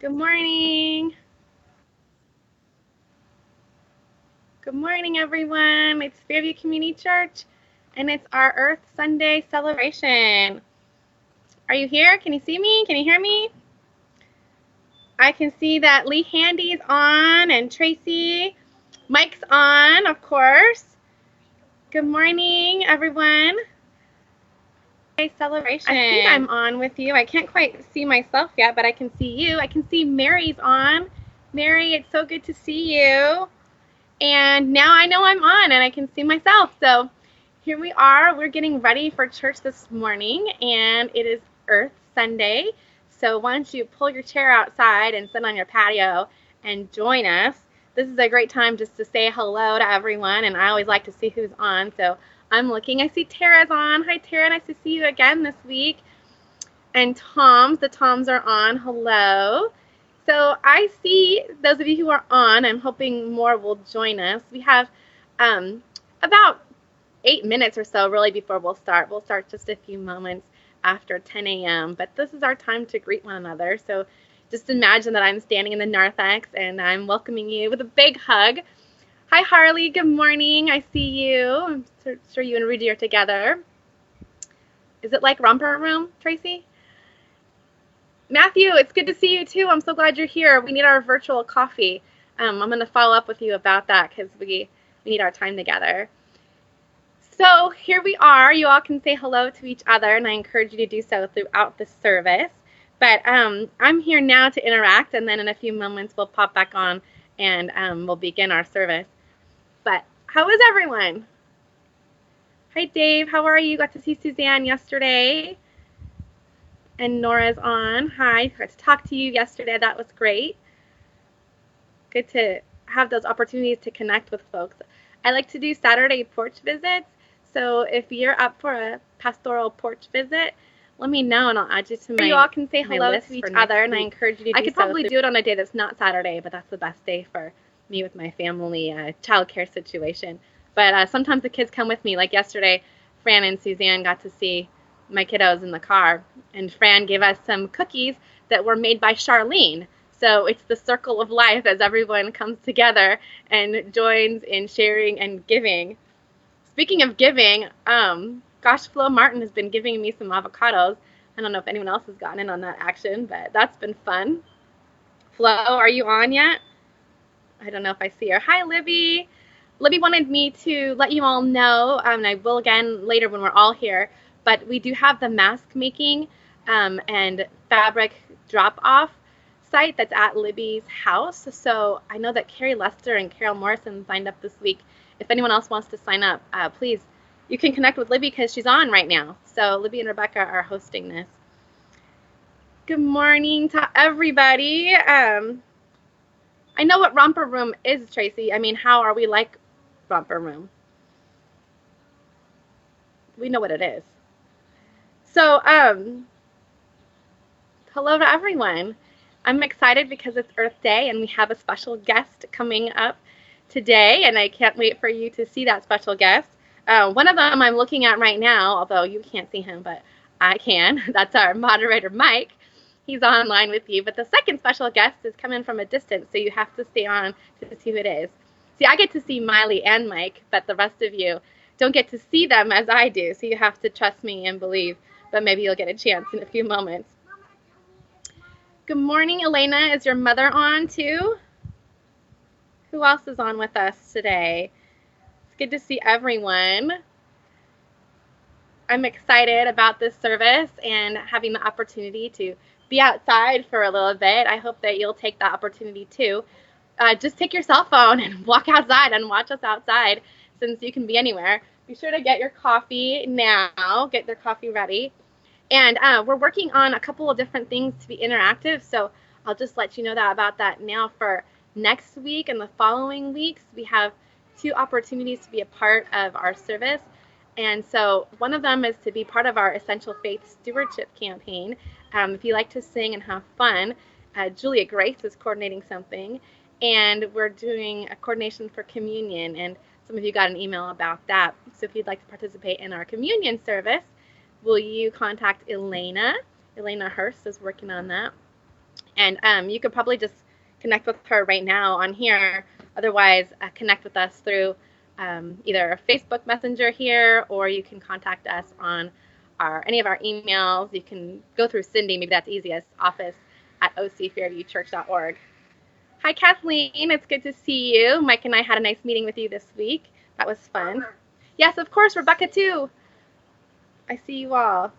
Good morning. Good morning, everyone. It's Fairview Community Church, and it's our Earth Sunday celebration. Are you here? Can you see me? Can you hear me? I can see that Lee Handy's on, and Tracy. Mike's on, of course. Good morning, everyone. Celebration. I think I'm on with you. I can't quite see myself yet, but I can see you. I can see Mary's on. Mary, it's so good to see you. And now I know I'm on and I can see myself. So here we are. We're getting ready for church this morning, and it is Earth Sunday. So why don't you pull your chair outside and sit on your patio and join us. This is a great time just to say hello to everyone, and I always like to see who's on. So I'm looking. I see Tara's on. Hi, Tara. Nice to see you again this week. And the Toms are on. Hello. So I see those of you who are on. I'm hoping more will join us. We have about 8 minutes or so really before we'll start. We'll start just a few moments after 10 a.m. But this is our time to greet one another. So just imagine that I'm standing in the narthex and I'm welcoming you with a big hug. Hi, Harley. Good morning. I see you. I'm sure you and Rudy are together. Is it like Romper Room, Tracy? Matthew, it's good to see you too. I'm so glad you're here. We need our virtual coffee. I'm going to follow up with you about that because we need our time together. So here we are. You all can say hello to each other, and I encourage you to do so throughout the service. But I'm here now to interact, and then in a few moments we'll pop back on and we'll begin our service. But how is everyone? Hi, Dave. How are you? Got to see Suzanne yesterday. And Nora's on. Hi. Got to talk to you yesterday. That was great. Good to have those opportunities to connect with folks. I like to do Saturday porch visits. So if you're up for a pastoral porch visit, let me know and I'll add you to my. You all can say hello to each other, and I encourage you to do so. I could probably do it on a day that's not Saturday, but that's the best day for me with my family childcare situation. But sometimes the kids come with me. Like yesterday, Fran and Suzanne got to see my kiddos in the car, and Fran gave us some cookies that were made by Charlene. So it's the circle of life as everyone comes together and joins in sharing and giving. Speaking of giving, Flo Martin has been giving me some avocados. I don't know if anyone else has gotten in on that action, but that's been fun. Flo, are you on yet? I don't know if I see her. Hi, Libby. Libby wanted me to let you all know, and I will again later when we're all here, but we do have the mask making and fabric drop-off site that's at Libby's house. So I know that Carrie Lester and Carol Morrison signed up this week. If anyone else wants to sign up, please, you can connect with Libby because she's on right now. So Libby and Rebecca are hosting this. Good morning to everybody. I know what Romper Room is, Tracy. I mean, how are we like Romper Room? We know what it is. So, hello to everyone. I'm excited because it's Earth Day and we have a special guest coming up today, and I can't wait for you to see that special guest. One of them I'm looking at right now, although you can't see him, but I can. That's our moderator, Mike. He's online with you, but the second special guest is coming from a distance, so you have to stay on to see who it is. See, I get to see Miley and Mike, but the rest of you don't get to see them as I do, so you have to trust me and believe, but maybe you'll get a chance in a few moments. Good morning, Elena. Is your mother on too? Who else is on with us today? It's good to see everyone. I'm excited about this service and having the opportunity to be outside for a little bit. I hope that you'll take that opportunity too. Just take your cell phone and walk outside and watch us outside since you can be anywhere. Be sure to get your coffee now. Get their coffee ready. And we're working on a couple of different things to be interactive, so I'll just let you know about that now. For next week and the following weeks, we have 2 opportunities to be a part of our service. And so one of them is to be part of our Essential Faith Stewardship campaign. If you like to sing and have fun, Julia Grace is coordinating something, and we're doing a coordination for communion, and some of you got an email about that. So if you'd like to participate in our communion service, will you contact Elena? Elena Hurst is working on that. And you could probably just connect with her right now on here. Otherwise, connect with us through either a Facebook Messenger here, or you can contact us on any of our emails. You can go through Cindy, maybe that's easiest, office@ocfairviewchurch.org. Hi, Kathleen. It's good to see you. Mike and I had a nice meeting with you this week. That was fun. Yes, of course, Rebecca too. I see you all.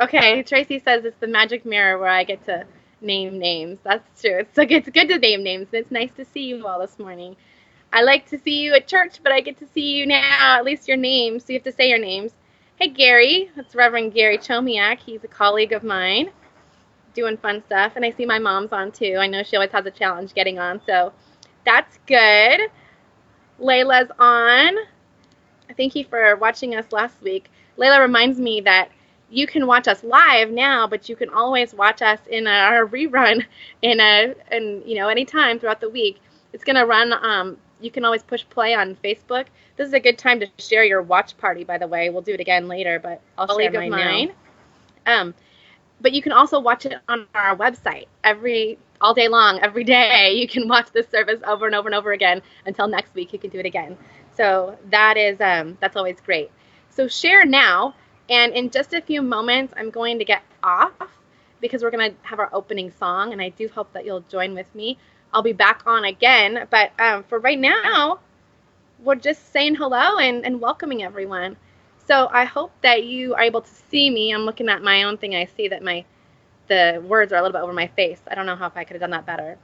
Okay, Tracy says it's the magic mirror where I get to name names. That's true. It's good to name names. It's nice to see you all this morning. I like to see you at church, but I get to see you now, at least your names, so you have to say your names. Hey, Gary. That's Reverend Gary Chomiak. He's a colleague of mine doing fun stuff. And I see my mom's on, too. I know she always has a challenge getting on, so that's good. Layla's on. Thank you for watching us last week. Layla reminds me that you can watch us live now, but you can always watch us in our rerun any time throughout the week. It's going to run, you can always push play on Facebook. This is a good time to share your watch party, by the way. We'll do it again later, but I'll share mine now. But you can also watch it on our website all day long, every day. You can watch this service over and over and over again until next week. You can do it again. So that's always great. So share now. And in just a few moments, I'm going to get off because we're going to have our opening song, and I do hope that you'll join with me. I'll be back on again, but for right now, we're just saying hello and welcoming everyone. So I hope that you are able to see me. I'm looking at my own thing. I see that the words are a little bit over my face. I don't know if I could have done that better.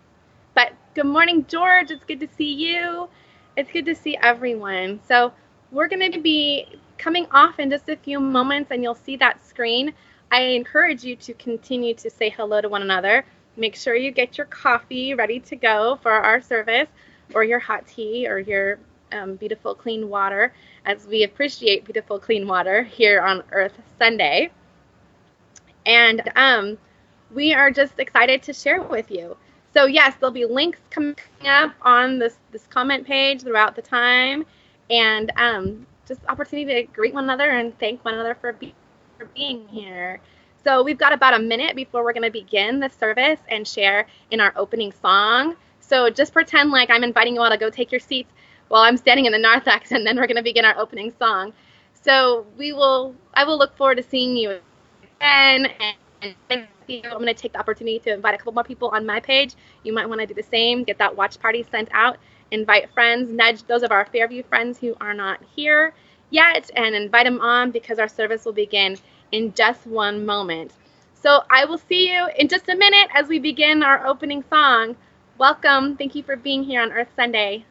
But good morning, George. It's good to see you. It's good to see everyone. So we're going to be coming off in just a few moments, and you'll see that screen. I encourage you to continue to say hello to one another. Make sure you get your coffee ready to go for our service, or your hot tea, or your beautiful clean water, as we appreciate beautiful clean water here on Earth Sunday. And we are just excited to share with you. So yes, there'll be links coming up on this comment page throughout the time, and just opportunity to greet one another and thank one another for being here. So we've got about a minute before we're going to begin the service and share in our opening song. So just pretend like I'm inviting you all to go take your seats while I'm standing in the narthex, and then we're going to begin our opening song. So I will look forward to seeing you again. And thank you. I'm going to take the opportunity to invite a couple more people on my page. You might want to do the same. Get that watch party sent out. Invite friends, nudge those of our Fairview friends who are not here yet, and invite them on because our service will begin in just one moment. So I will see you in just a minute as we begin our opening song. Welcome. Thank you for being here on Earth Sunday.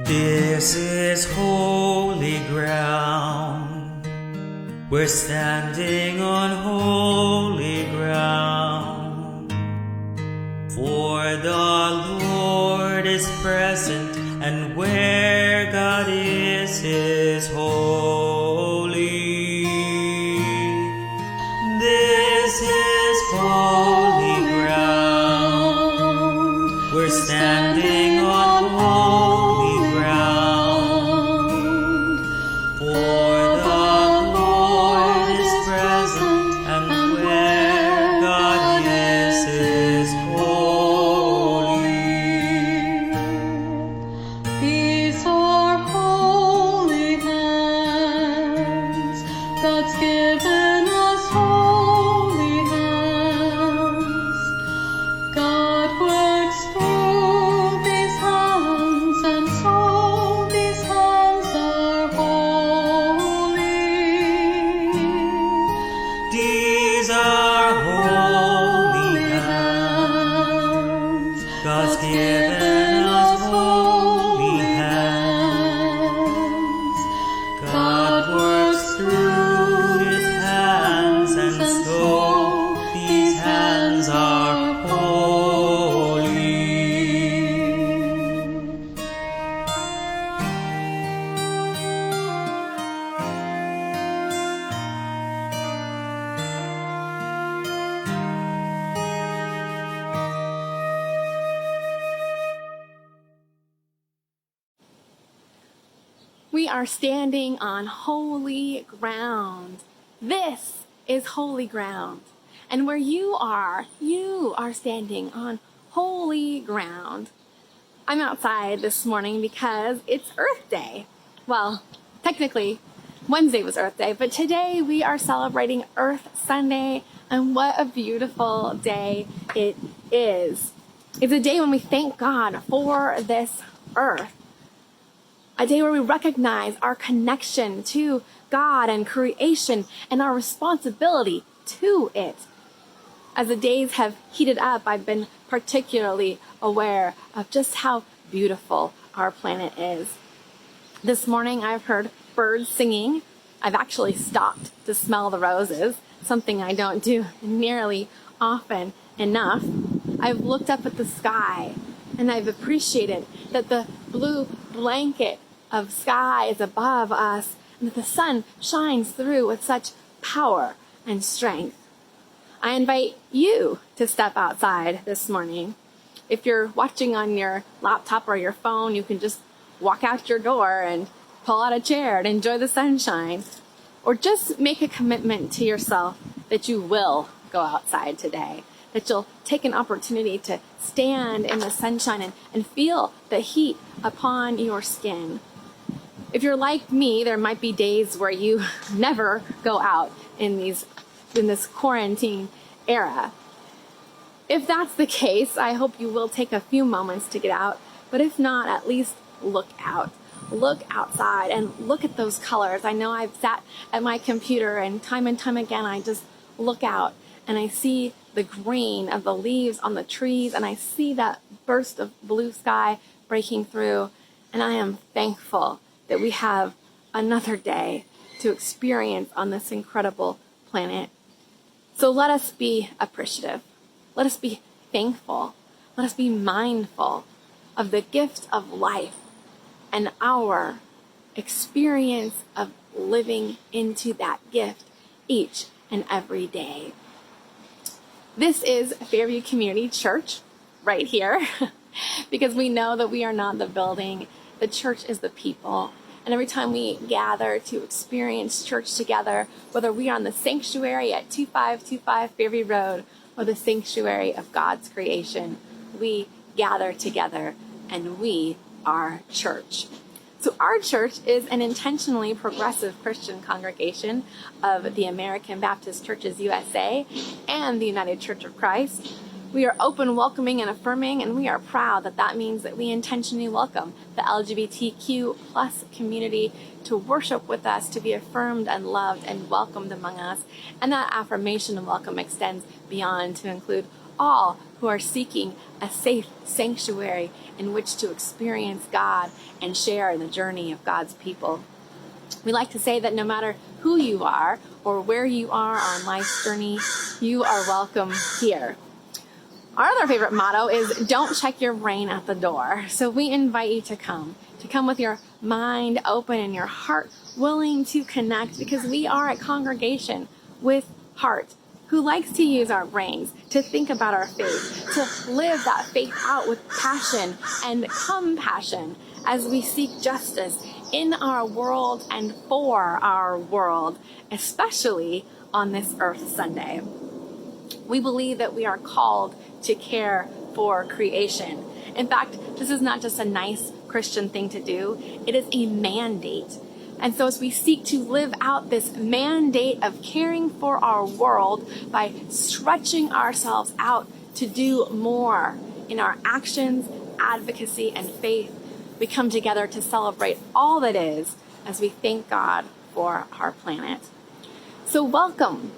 This is holy ground. We're standing on holy ground. For the Lord present, and where God is holy. This is holy ground. We're standing on holy ground. For the Lord is present, and where God is holy. These are holy hands. God's given us holy hands. God works through these hands, and so these hands are holy. These are holy hands. God's given us holy hands. God works through His hands, and so these hands are holy. We are standing on holy ground. This is holy ground. And where you are standing on holy ground. I'm outside this morning because it's Earth Day. Well, technically, Wednesday was Earth Day, but today we are celebrating Earth Sunday, and what a beautiful day it is. It's a day when we thank God for this earth. A day where we recognize our connection to God and creation and our responsibility to it. As the days have heated up, I've been particularly aware of just how beautiful our planet is. This morning I've heard birds singing. I've actually stopped to smell the roses, something I don't do nearly often enough. I've looked up at the sky and I've appreciated that the blue blanket of sky is above us and that the sun shines through with such power and strength. I invite you to step outside this morning. If you're watching on your laptop or your phone, you can just walk out your door and pull out a chair and enjoy the sunshine. Or just make a commitment to yourself that you will go outside today, that you'll take an opportunity to stand in the sunshine and feel the heat upon your skin. If you're like me, there might be days where you never go out in this quarantine era. If that's the case, I hope you will take a few moments to get out, but if not, at least look out. Look outside and look at those colors. I know I've sat at my computer and time again I just look out and I see the green of the leaves on the trees and I see that burst of blue sky breaking through, and I am thankful that we have another day to experience on this incredible planet. So let us be appreciative. Let us be thankful. Let us be mindful of the gift of life and our experience of living into that gift each and every day. This is Fairview Community Church right here because we know that we are not the building. The church is the people. And every time we gather to experience church together, whether we are on the sanctuary at 2525 Fairview Road or the sanctuary of God's creation, we gather together and we are church. So our church is an intentionally progressive Christian congregation of the American Baptist Churches USA and the United Church of Christ. We are open, welcoming, and affirming, and we are proud that that means that we intentionally welcome the LGBTQ plus community to worship with us, to be affirmed and loved and welcomed among us. And that affirmation and welcome extends beyond to include all who are seeking a safe sanctuary in which to experience God and share in the journey of God's people. We like to say that no matter who you are or where you are on life's journey, you are welcome here. Our other favorite motto is don't check your brain at the door. So we invite you to come with your mind open and your heart willing to connect, because we are a congregation with heart who likes to use our brains to think about our faith, to live that faith out with passion and compassion as we seek justice in our world and for our world, especially on this Earth Sunday. We believe that we are called to care for creation. In fact, this is not just a nice Christian thing to do, it is a mandate. And so as we seek to live out this mandate of caring for our world by stretching ourselves out to do more in our actions, advocacy, and faith, we come together to celebrate all that is as we thank God for our planet. So welcome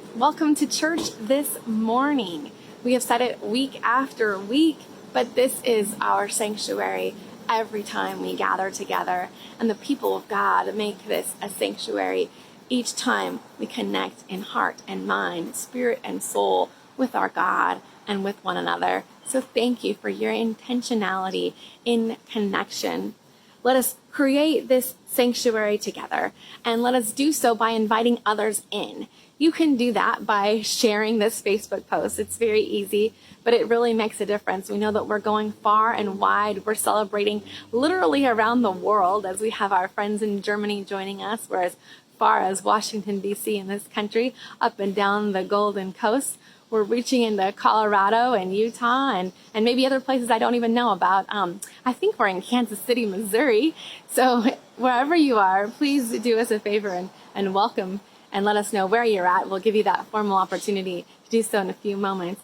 to church this morning. We have said it week after week, but this is our sanctuary every time we gather together. And the people of God make this a sanctuary each time we connect in heart and mind, spirit and soul with our God and with one another. So thank you for your intentionality in connection. Let us create this sanctuary together, and let us do so by inviting others in. You can do that by sharing this Facebook post. It's very easy, but it really makes a difference. We know that we're going far and wide. We're celebrating literally around the world as we have our friends in Germany joining us. We're as far as Washington, D.C. in this country, up and down the Golden Coast. We're reaching into Colorado and Utah and maybe other places I don't even know about. I think we're in Kansas City, Missouri. So wherever you are, please do us a favor and welcome and let us know where you're at. We'll give you that formal opportunity to do so in a few moments.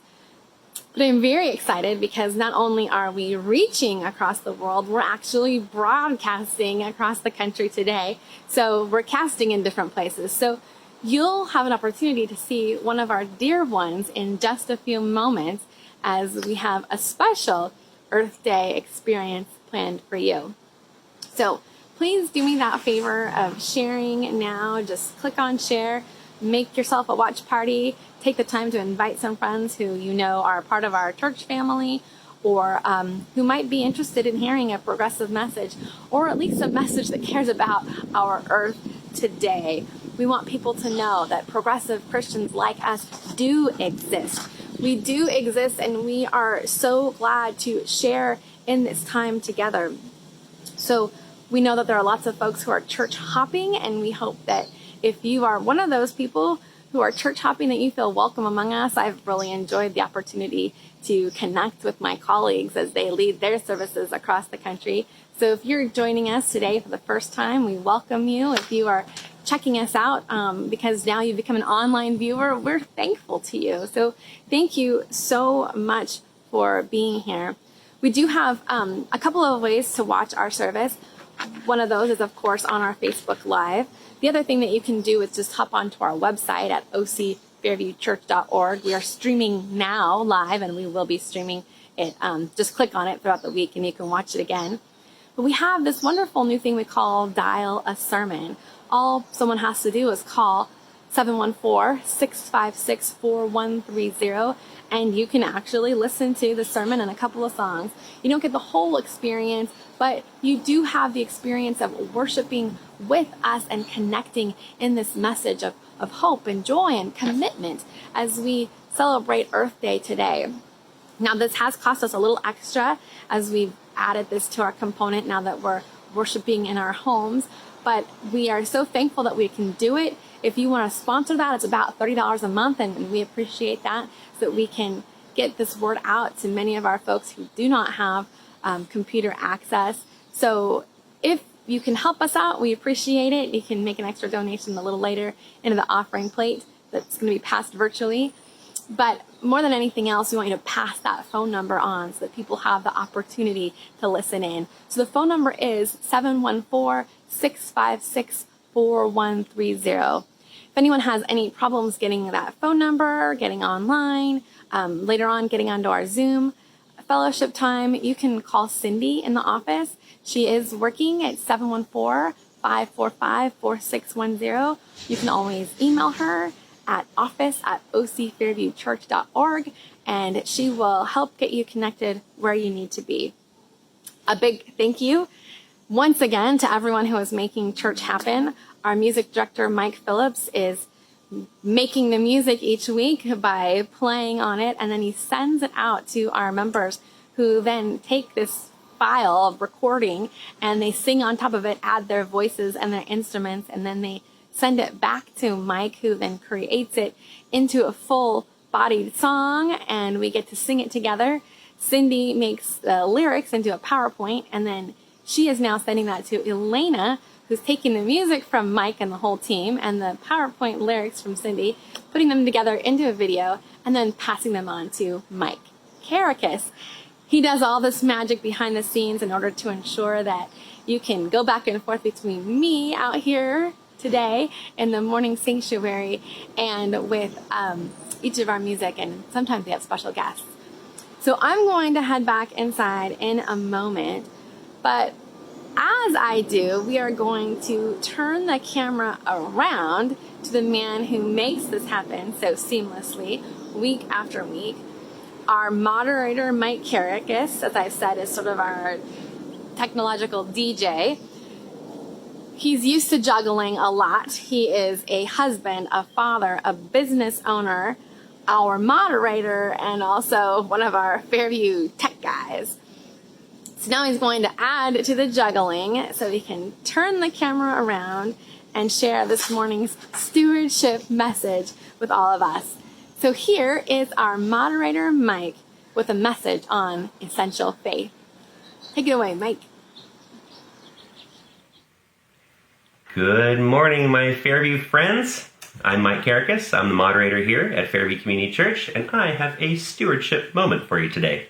But I'm very excited because not only are we reaching across the world, we're actually broadcasting across the country today. So we're casting in different places. So you'll have an opportunity to see one of our dear ones in just a few moments as we have a special Earth Day experience planned for you. So please do me that favor of sharing now. Just click on share, make yourself a watch party, take the time to invite some friends who you know are part of our church family, or who might be interested in hearing a progressive message, or at least a message that cares about our Earth today. We want people to know that progressive Christians like us do exist. We do exist, and we are so glad to share in this time together. So we know that there are lots of folks who are church hopping, and we hope that if you are one of those people who are church hopping, that you feel welcome among us. I've really enjoyed the opportunity to connect with my colleagues as they lead their services across the country. So if you're joining us today for the first time, we welcome you. If you are checking us out because now you've become an online viewer, we're thankful to you. So thank you so much for being here. We do have a couple of ways to watch our service. One of those is, of course, on our Facebook Live. The other thing that you can do is just hop onto our website at ocfairviewchurch.org. We are streaming now live, and we will be streaming it. Just click on it throughout the week, and you can watch it again. But we have this wonderful new thing we call Dial a Sermon. All someone has to do is call 714-656-4130, and you can actually listen to the sermon and a couple of songs. You don't get the whole experience, but you do have the experience of worshiping with us and connecting in this message of hope and joy and commitment as we celebrate Earth Day today. Now, this has cost us a little extra as we've added this to our component now that we're worshiping in our homes, but we are so thankful that we can do it. If you want to sponsor that, it's about $30 a month, and we appreciate that so that we can get this word out to many of our folks who do not have computer access. So if you can help us out, we appreciate it. You can make an extra donation a little later into the offering plate that's going to be passed virtually. But more than anything else, we want you to pass that phone number on so that people have the opportunity to listen in. So the phone number is 714-656-4130. If anyone has any problems getting that phone number, getting online, later on getting onto our Zoom fellowship time, you can call Cindy in the office. She is working at 714-545-4610. You can always email her at office@ocfairviewchurch.org, and she will help get you connected where you need to be. A big thank you once again to everyone who is making church happen. Our music director, Mike Phillips, is making the music each week by playing on it, and then he sends it out to our members, who then take this file of recording and they sing on top of it, add their voices and their instruments, and then they send it back to Mike, who then creates it into a full-bodied song, and we get to sing it together. Cindy makes the lyrics into a PowerPoint, and then she is now sending that to Elena, who's taking the music from Mike and the whole team and the PowerPoint lyrics from Cindy, putting them together into a video, and then passing them on to Mike Caracus. He does all this magic behind the scenes in order to ensure that you can go back and forth between me out here today in the morning sanctuary and with each of our music, and sometimes we have special guests. So I'm going to head back inside in a moment, but as I do, we are going to turn the camera around to the man who makes this happen so seamlessly week after week. Our moderator, Mike Caracus, as I said, is sort of our technological DJ. He's used to juggling a lot. He is a husband, a father, a business owner, our moderator, and also one of our Fairview tech guys. So now he's going to add to the juggling so he can turn the camera around and share this morning's stewardship message with all of us. So here is our moderator, Mike, with a message on essential faith. Take it away, Mike. Good morning, my Fairview friends. I'm Mike Caracus. I'm the moderator here at Fairview Community Church, and I have a stewardship moment for you today.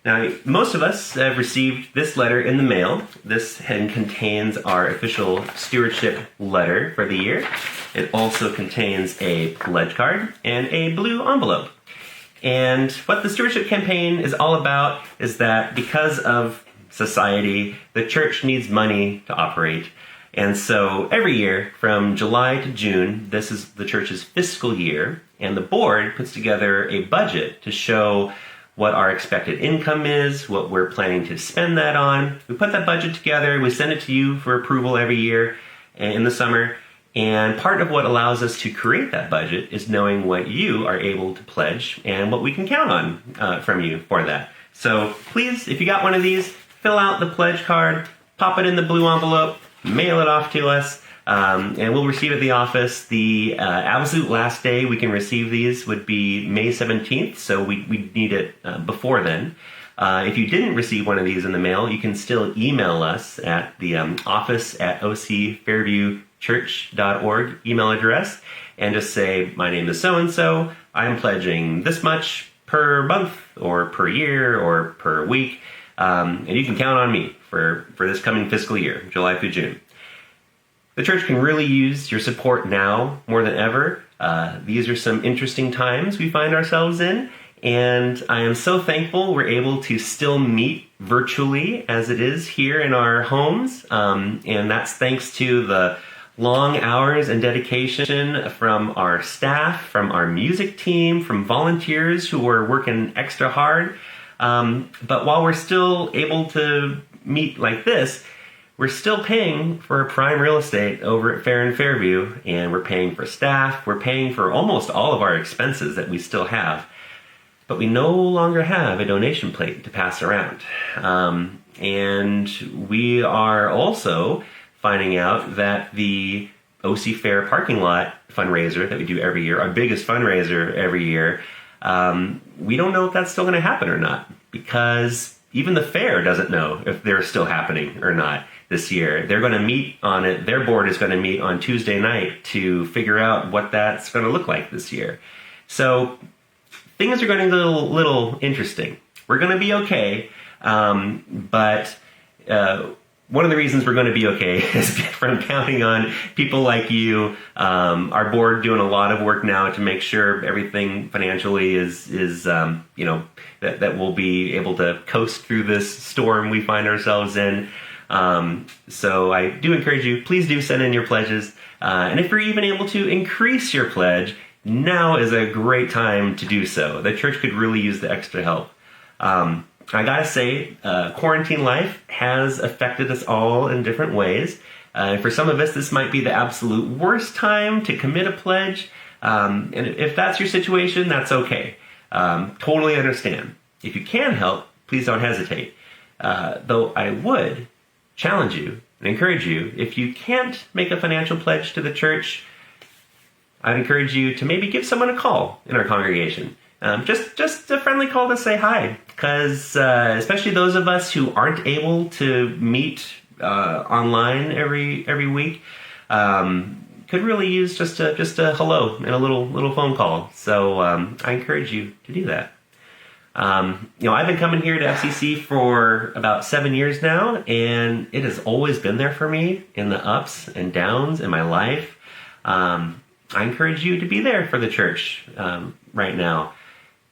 Now, most of us have received this letter in the mail. This contains our official stewardship letter for the year. It also contains a pledge card and a blue envelope. And what the stewardship campaign is all about is that because of society, the church needs money to operate. And so every year from July to June, this is the church's fiscal year, and the board puts together a budget to show what our expected income is, what we're planning to spend that on. We put that budget together, we send it to you for approval every year in the summer, and part of what allows us to create that budget is knowing what you are able to pledge and what we can count on from you for that. So please, if you got one of these, fill out the pledge card, pop it in the blue envelope, mail it off to us, and we'll receive it at the office. The absolute last day we can receive these would be May 17th, so we need it before then. If you didn't receive one of these in the mail, you can still email us at the office@ocfairviewchurch.org email address and just say, my name is so-and-so, I'm pledging this much per month or per year or per week, and you can count on me for this coming fiscal year, July through June. The church can really use your support now more than ever. These are some interesting times we find ourselves in, and I am so thankful we're able to still meet virtually as it is here in our homes, and that's thanks to the long hours and dedication from our staff, from our music team, from volunteers who are working extra hard. But while we're still able to meet like this, we're still paying for prime real estate over at Fair and Fairview, and we're paying for staff, we're paying for almost all of our expenses that we still have, but we no longer have a donation plate to pass around. And we are also finding out that the OC Fair parking lot fundraiser that we do every year, our biggest fundraiser every year, we don't know if that's still going to happen or not, because even the fair doesn't know if they're still happening or not this year. They're going to meet on it. Their board is going to meet on Tuesday night to figure out what that's going to look like this year. So things are going to get a little interesting. We're going to be okay, but one of the reasons we're going to be okay is from counting on people like you, our board doing a lot of work now to make sure everything financially is that we'll be able to coast through this storm we find ourselves in. So I do encourage you, please do send in your pledges. And if you're even able to increase your pledge, now is a great time to do so. The church could really use the extra help. I gotta say, quarantine life has affected us all in different ways. And for some of us, this might be the absolute worst time to commit a pledge. And if that's your situation, that's okay. Totally understand. If you can help, please don't hesitate. Though I would challenge you and encourage you, if you can't make a financial pledge to the church, I'd encourage you to maybe give someone a call in our congregation. Just a friendly call to say hi, because especially those of us who aren't able to meet online every week could really use just a hello and a little phone call. So I encourage you to do that. I've been coming here to FCC for about 7 years now, and it has always been there for me in the ups and downs in my life. I encourage you to be there for the church right now.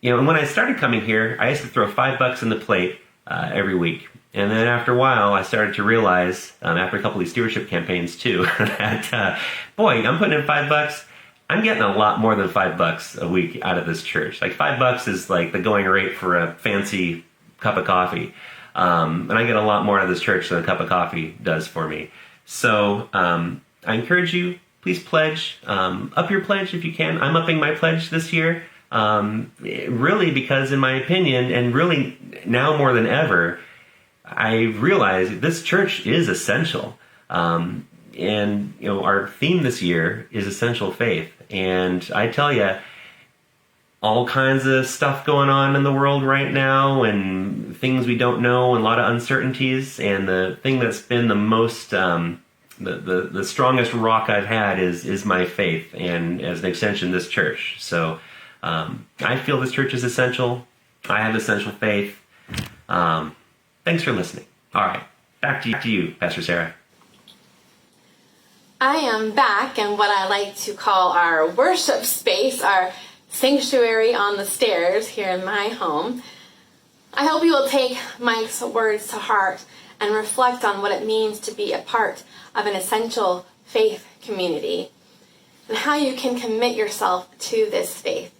And when I started coming here, I used to throw $5 in the plate every week. And then after a while, I started to realize, after a couple of these stewardship campaigns too, that, boy, I'm putting in $5. I'm getting a lot more than $5 a week out of this church. Like $5 is like the going rate for a fancy cup of coffee. And I get a lot more out of this church than a cup of coffee does for me. So I encourage you, please pledge. Up your pledge if you can. I'm upping my pledge this year. Really because in my opinion, and really now more than ever, I realize this church is essential. And our theme this year is essential faith. And I tell you, all kinds of stuff going on in the world right now, and things we don't know, and a lot of uncertainties. And the thing that's been the most, the strongest rock I've had is my faith, and as an extension, this church. So I feel this church is essential. I have essential faith. Thanks for listening. All right, back to you, Pastor Sarah. I am back in what I like to call our worship space, our sanctuary on the stairs here in my home. I hope you will take Mike's words to heart and reflect on what it means to be a part of an essential faith community and how you can commit yourself to this faith.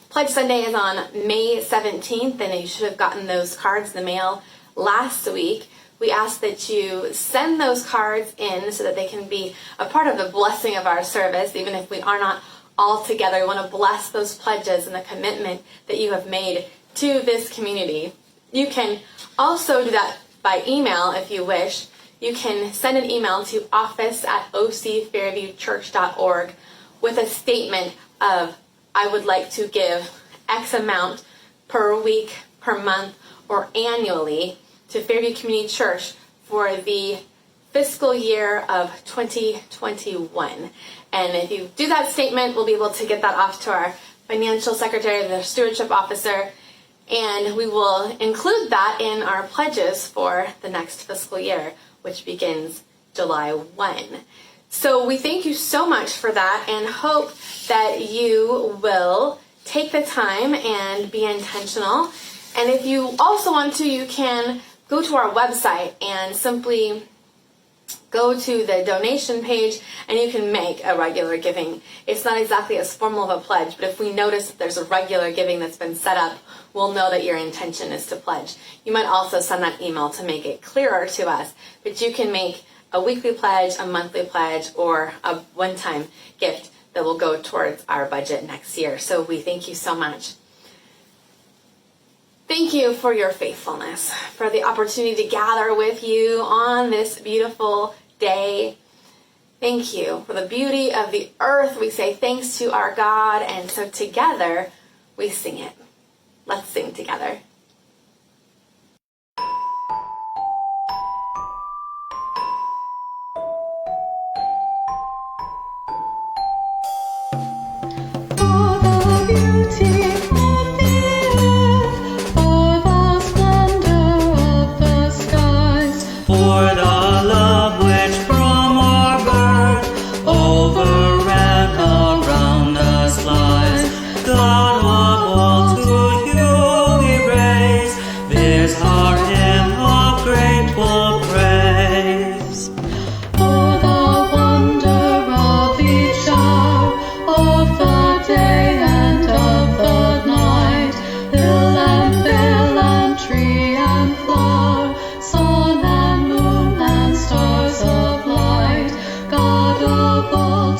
Pledge Sunday is on May 17th, and you should have gotten those cards in the mail last week. We ask that you send those cards in so that they can be a part of the blessing of our service, even if we are not all together. We want to bless those pledges and the commitment that you have made to this community. You can also do that by email if you wish. You can send an email to office@ocfairviewchurch.org with a statement of, I would like to give X amount per week, per month, or annually to Fairview Community Church for the fiscal year of 2021. And if you do that statement, we'll be able to get that off to our financial secretary, the stewardship officer, and we will include that in our pledges for the next fiscal year, which begins July 1. So we thank you so much for that and hope that you will take the time and be intentional. And if you also want to, you can go to our website and simply go to the donation page and you can make a regular giving. It's not exactly as formal of a pledge, but if we notice that there's a regular giving that's been set up, we'll know that your intention is to pledge. You might also send that email to make it clearer to us, but you can make a weekly pledge, a monthly pledge, or a one-time gift that will go towards our budget next year. So we thank you so much. Thank you for your faithfulness, for the opportunity to gather with you on this beautiful day. Thank you for the beauty of the earth. We say thanks to our God, and so together we sing it. Let's sing together. For the beauty of the earth, for the splendor of the skies, For the love which from our birth over and around us lies, God of all, to you we raise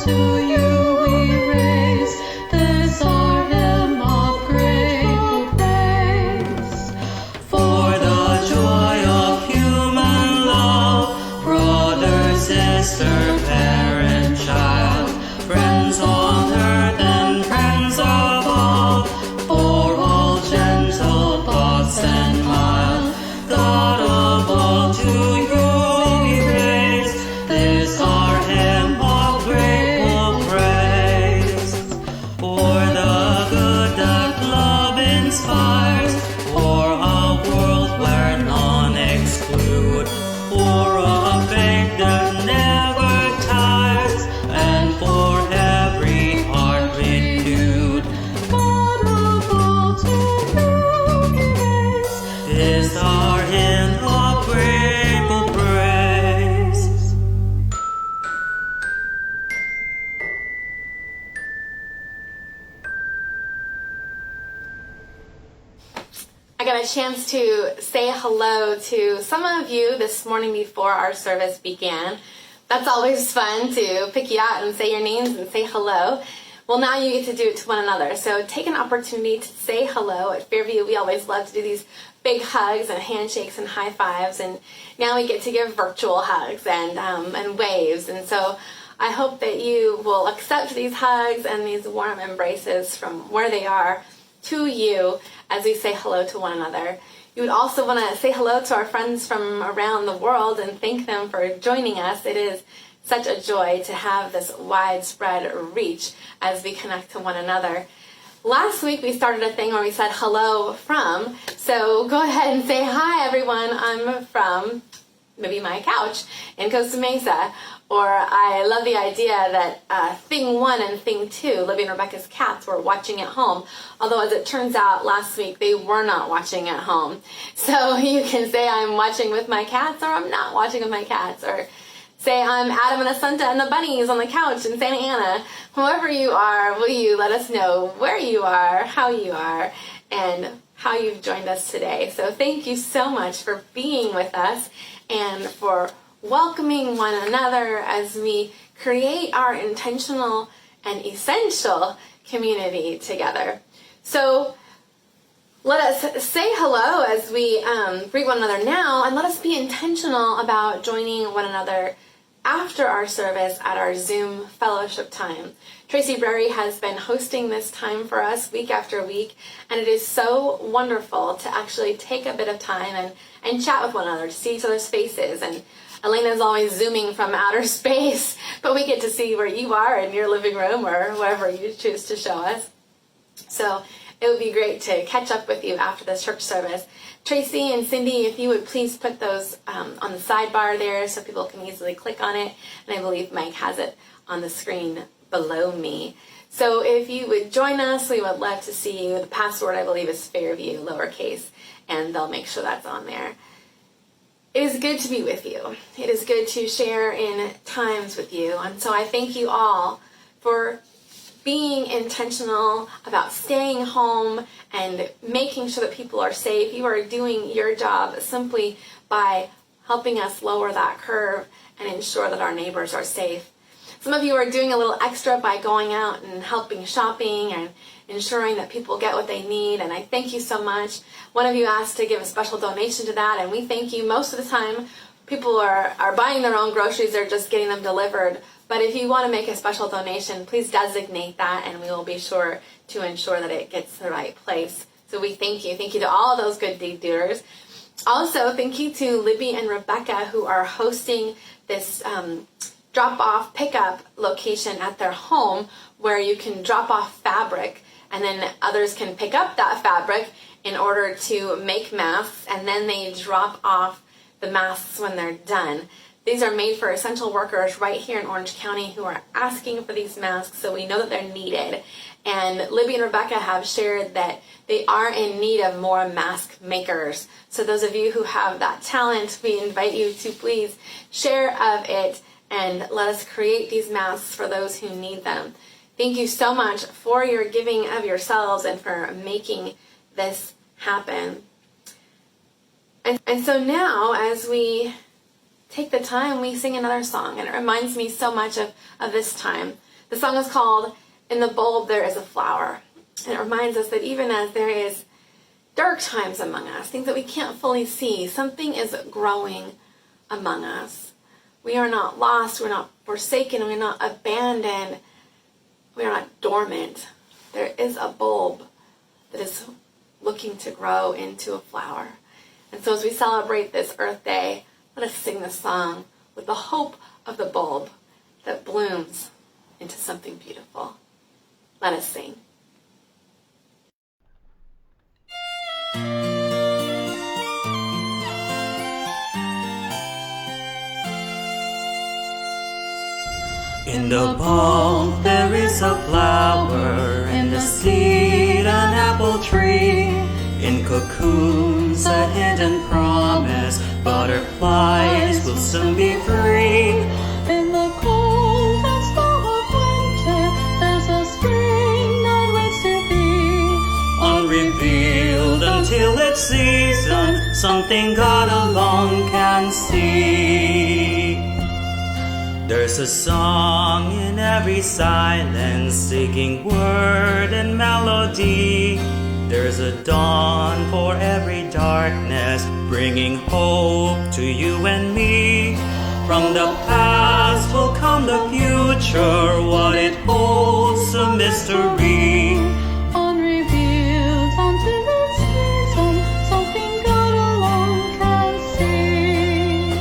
to you we raise this our hymn of grateful praise. For the joy of human love, brother, sister, parent, child, friends on earth and friends above, for all gentle thoughts and mild, God of all, to you we raise this our hymn of grateful praise. For the good that love inspires, for a world where none exclude, for a faith that never tires, and for every heart renewed. God of all, to you we raise This our hymn of grateful praise. I got a chance to say hello to some of you this morning before our service began. That's always fun to pick you out and say your names and say hello. Well, now you get to do it to one another. So take an opportunity to say hello. At Fairview, we always love to do these big hugs and handshakes and high fives, and now we get to give virtual hugs and waves. And so I hope that you will accept these hugs and these warm embraces from where they are to you as we say hello to one another. You would also want to say hello to our friends from around the world and thank them for joining us. It is such a joy to have this widespread reach as we connect to one another. Last week we started a thing where we said hello from, so go ahead and say hi everyone, I'm from maybe my couch in Costa Mesa. Or I love the idea that thing 1 and thing 2, Libby and Rebecca's cats, were watching at home. Although as it turns out last week they were not watching at home. So you can say I'm watching with my cats or I'm not watching with my cats. Or say I'm Adam and Assunta and the bunnies on the couch in Santa Ana. Whoever you are, will you let us know where you are, how you are, and how you've joined us today. So thank you so much for being with us and for welcoming one another as we create our intentional and essential community together. So let us say hello as we greet one another now, and let us be intentional about joining one another after our service at our Zoom fellowship time. Tracy Brary has been hosting this time for us week after week, and it is so wonderful to actually take a bit of time and chat with one another, to see each other's faces. And Elena's always Zooming from outer space, but we get to see where you are in your living room or wherever you choose to show us. So it would be great to catch up with you after this church service. Tracy and Cindy, if you would please put those on the sidebar there so people can easily click on it. And I believe Mike has it on the screen below me. So if you would join us, we would love to see you. The password, I believe, is Fairview, lowercase, and they'll make sure that's on there. It is good to be with you. It is good to share in times with you. And so I thank you all for being intentional about staying home and making sure that people are safe. You are doing your job simply by helping us lower that curve and ensure that our neighbors are safe. Some of you are doing a little extra by going out and helping shopping and ensuring that people get what they need, and I thank you so much. One of you asked to give a special donation to that, and we thank you. Most of the time, people are buying their own groceries, they're just getting them delivered. But if you want to make a special donation, please designate that, and we will be sure to ensure that it gets to the right place. So we thank you. Thank you to all of those good deed doers. Also, thank you to Libby and Rebecca, who are hosting this drop-off pickup location at their home where you can drop off fabric and then others can pick up that fabric in order to make masks, and then they drop off the masks when they're done. These are made for essential workers right here in Orange County who are asking for these masks, so we know that they're needed. And Libby and Rebecca have shared that they are in need of more mask makers. So those of you who have that talent, we invite you to please share of it and let us create these masks for those who need them. Thank you so much for your giving of yourselves and for making this happen. And so now, as we take the time, we sing another song, and it reminds me so much of this time. The song is called "In the Bulb There Is a Flower." And it reminds us that even as there is dark times among us, things that we can't fully see, something is growing among us. We are not lost, we're not forsaken, we're not abandoned, we are not dormant. There is a bulb that is looking to grow into a flower. And so as we celebrate this Earth Day, let us sing this song with the hope of the bulb that blooms into something beautiful. Let us sing. In the bulb there is a flower, in the seed an apple tree. In cocoons a hidden promise, butterflies will soon be free. In the cold and snow of winter, there's a spring that waits to be Unrevealed until its season, something God alone can see. There's a song in every silence, seeking word and melody. There's a dawn for every darkness, bringing hope to you and me. From the past will come the future, what it holds a mystery. unrevealed until its season, something God alone can see.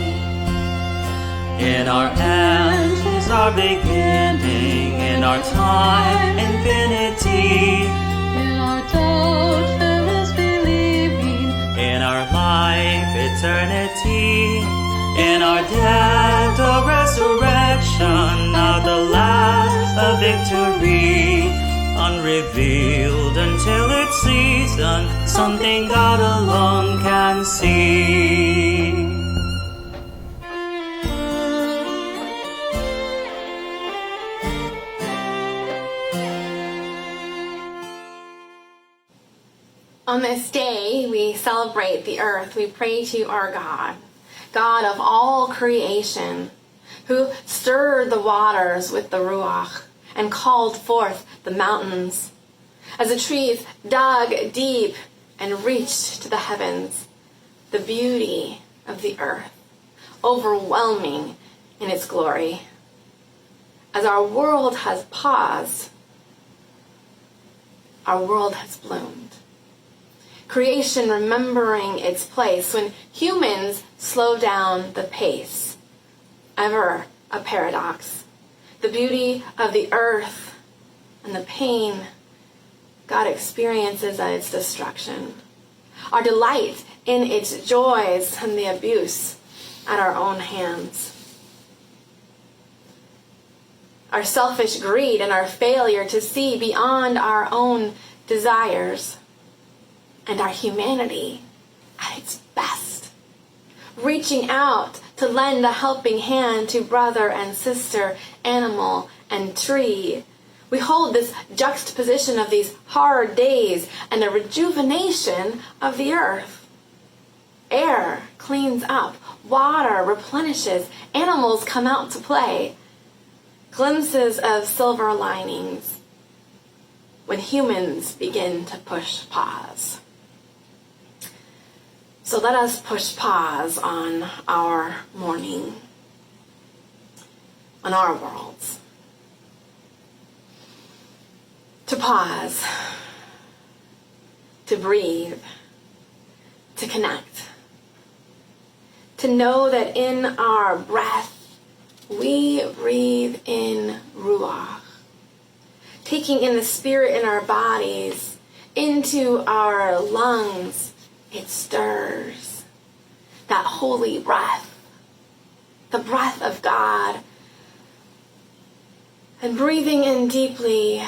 In our end is our beginning, in our time infinity. In our doubt there is believing, In our life, eternity. In our death, a resurrection. At the last, a victory. Unrevealed until its season, something God alone can see. On this day, we celebrate the earth. We pray to our God, God of all creation, who stirred the waters with the Ruach and called forth the mountains. As the trees dug deep and reached to the heavens, the beauty of the earth, overwhelming in its glory. As our world has paused, our world has bloomed. Creation remembering its place when humans slow down the pace. Ever a paradox. The beauty of the earth and the pain God experiences at its destruction. Our delight in its joys and the abuse at our own hands. Our selfish greed and our failure to see beyond our own desires. And our humanity at its best, reaching out to lend a helping hand to brother and sister, animal and tree. We hold this juxtaposition of these hard days and the rejuvenation of the earth. Air cleans up, water replenishes, animals come out to play. Glimpses of silver linings when humans begin to push pause. So let us push pause on our morning, on our worlds. To pause, to breathe, to connect, to know that in our breath we breathe in Ruach, taking in the spirit in our bodies, into our lungs. It stirs that holy breath, the breath of God. And breathing in deeply,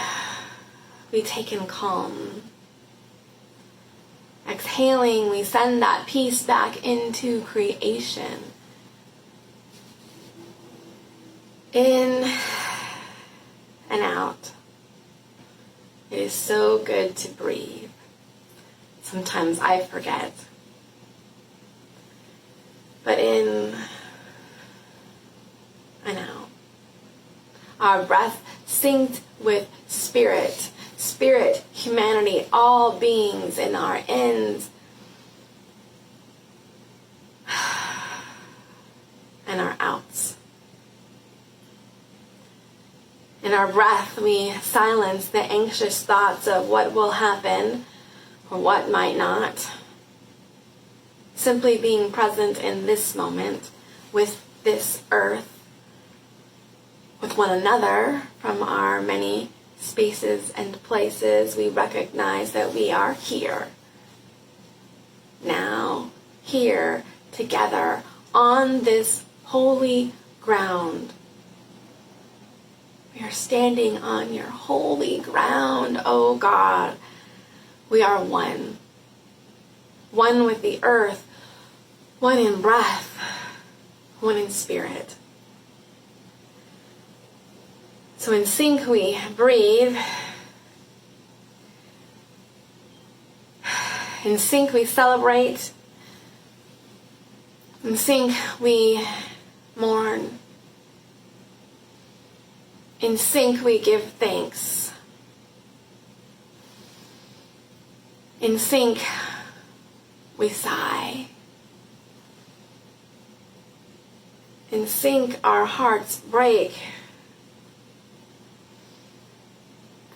we take in calm. Exhaling, we send that peace back into creation. In and out. It is so good to breathe. Sometimes I forget. But in and out. Our breath synced with spirit. Spirit, humanity, all beings in our ins and our outs. In our breath, we silence the anxious thoughts of what will happen or what might not. Simply being present in this moment with this earth, with one another from our many spaces and places, we recognize that we are here, now, here, together, on this holy ground. We are standing on your holy ground, oh God. We are one. One with the earth, one in breath, one in spirit. So in sync we breathe. In sync we celebrate. In sync we mourn. In sync we give thanks. In sync we sigh. In sync our hearts break.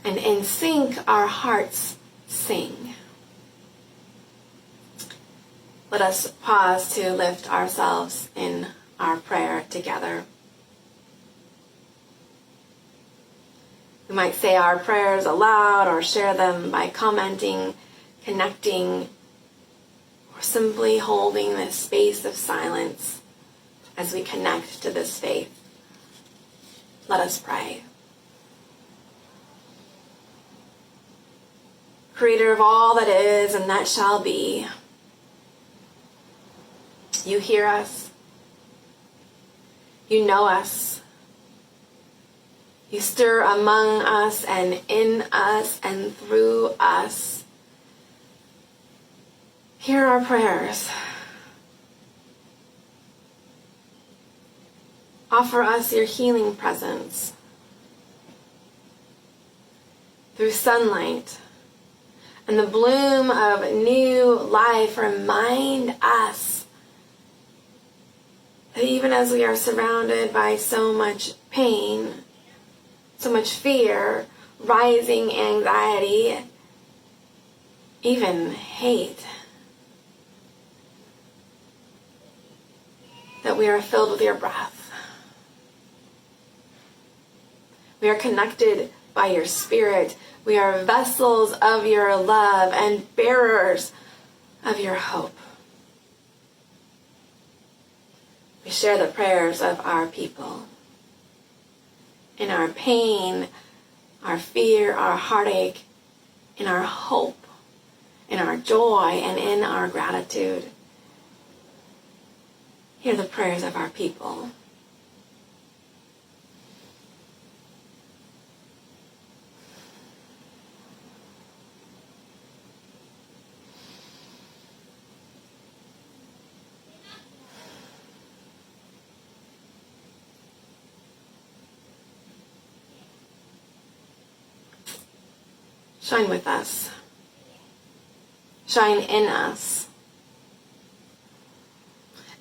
And in sync our hearts sing. Let us pause to lift ourselves in our prayer together. We might say our prayers aloud or share them by commenting, connecting, or simply holding this space of silence as we connect to this faith. Let us pray. Creator of all that is and that shall be, you hear us. You know us. You stir among us and in us and through us. Hear our prayers. Offer us your healing presence. Through sunlight and the bloom of new life, remind us that even as we are surrounded by so much pain, so much fear, rising anxiety, even hate, that we are filled with your breath. We are connected by your spirit. We are vessels of your love and bearers of your hope. We share the prayers of our people. In our pain, our fear, our heartache, in our hope, in our joy, and in our gratitude. Hear the prayers of our people. Shine with us. Shine in us.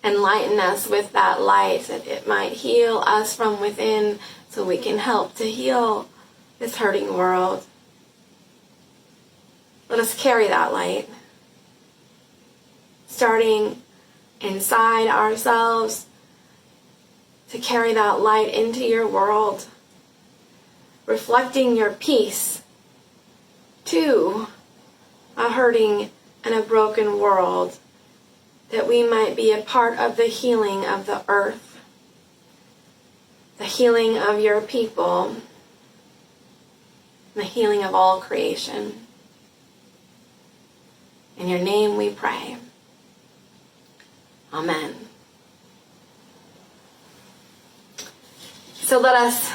Enlighten us with that light that it might heal us from within so we can help to heal this hurting world. Let us carry that light. Starting inside ourselves to carry that light into your world. Reflecting your peace to a hurting and a broken world, that we might be a part of the healing of the earth, the healing of your people, the healing of all creation. In your name we pray. Amen. So let us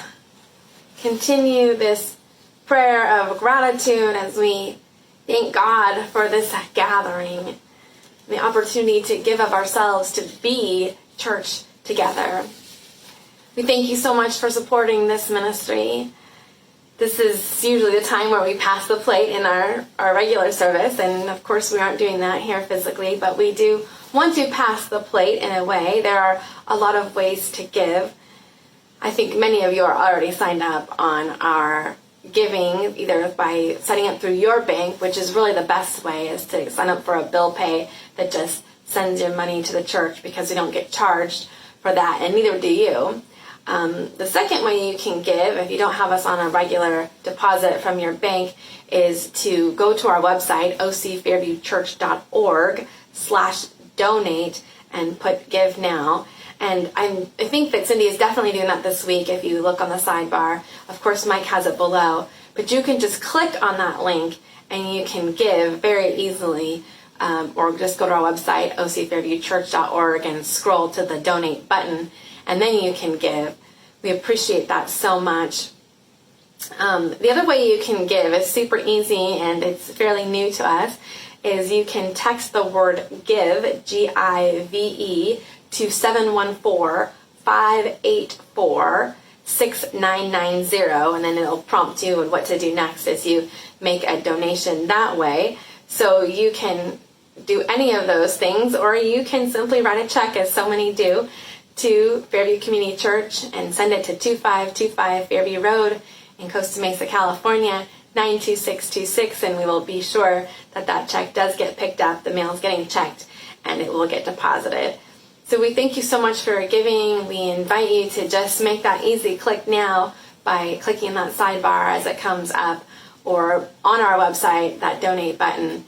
continue this prayer of gratitude as we thank God for this gathering, the opportunity to give of ourselves to be church together. We thank you so much for supporting this ministry. This is usually the time where we pass the plate in our regular service, and of course we aren't doing that here physically, but we do want to pass the plate in a way. There are a lot of ways to give. I think many of you are already signed up on our giving, either by setting up through your bank, which is really the best way, is to sign up for a bill pay that just sends your money to the church, because we don't get charged for that, and neither do you. The second way you can give, if you don't have us on a regular deposit from your bank, is to go to our website, ocfairviewchurch.org/donate, and put give now. And I think that Cindy is definitely doing that this week if you look on the sidebar. Of course, Mike has it below. But you can just click on that link and you can give very easily, or just go to our website, ocfairviewchurch.org, and scroll to the donate button, and then you can give. We appreciate that so much. The other way you can give is super easy, and it's fairly new to us, is you can text the word GIVE, G-I-V-E, to 714-584-6990, and then it'll prompt you on what to do next as you make a donation that way. So you can do any of those things, or you can simply write a check, as so many do, to Fairview Community Church and send it to 2525 Fairview Road in Costa Mesa, California, 92626, and we will be sure that that check does get picked up. The mail is getting checked and it will get deposited. So we thank you so much for giving. We invite you to just make that easy click now by clicking that sidebar as it comes up, or on our website, that donate button.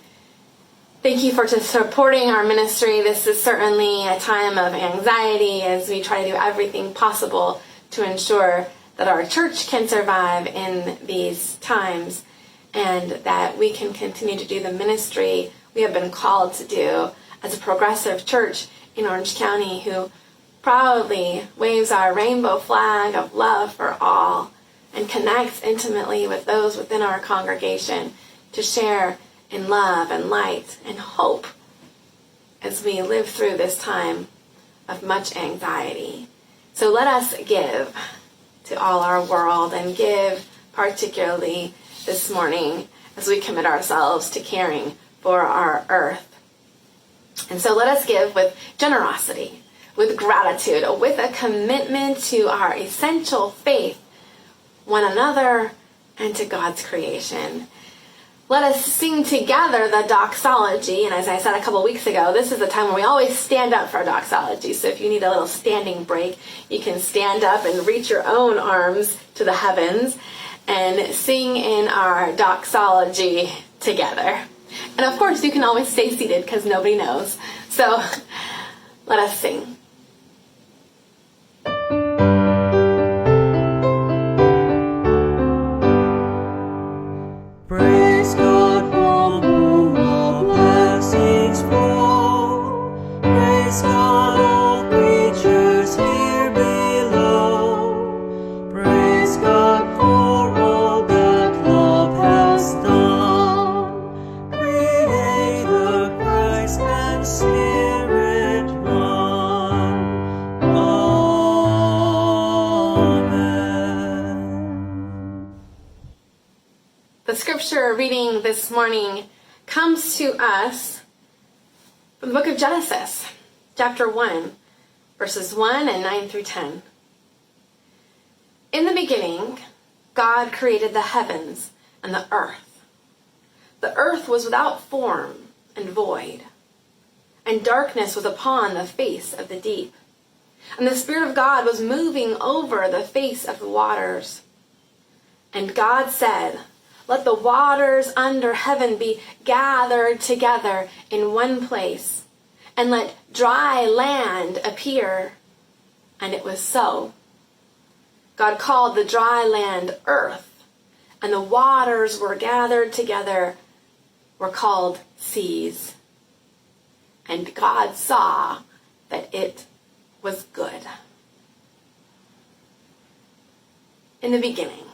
Thank you for supporting our ministry. This is certainly a time of anxiety as we try to do everything possible to ensure that our church can survive in these times, and that we can continue to do the ministry we have been called to do as a progressive church in Orange County, who proudly waves our rainbow flag of love for all and connects intimately with those within our congregation to share in love and light and hope as we live through this time of much anxiety. So let us give to all our world, and give particularly this morning as we commit ourselves to caring for our earth. And so let us give with generosity, with gratitude, with a commitment to our essential faith, one another, and to God's creation. Let us sing together the doxology. And as I said a couple weeks ago, this is the time where we always stand up for doxology. So if you need a little standing break, you can stand up and reach your own arms to the heavens and sing in our doxology together. And of course, you can always stay seated because nobody knows. So let us sing. Praise God from whom all blessings flow. Praise God, all creatures here below. Praise God for all that love has done. Creator, Christ, and Spirit one. Amen. The scripture reading this morning comes to us from the book of Genesis, chapter 1, verses 1 and 9 through 10. In the beginning, God created the heavens and the earth. The earth was without form and void, and darkness was upon the face of the deep. And the Spirit of God was moving over the face of the waters. And God said, "Let the waters under heaven be gathered together in one place, and let dry land appear." And it was so. God called the dry land earth, and the waters were gathered together were called seas. And God saw that it was good. In the beginning,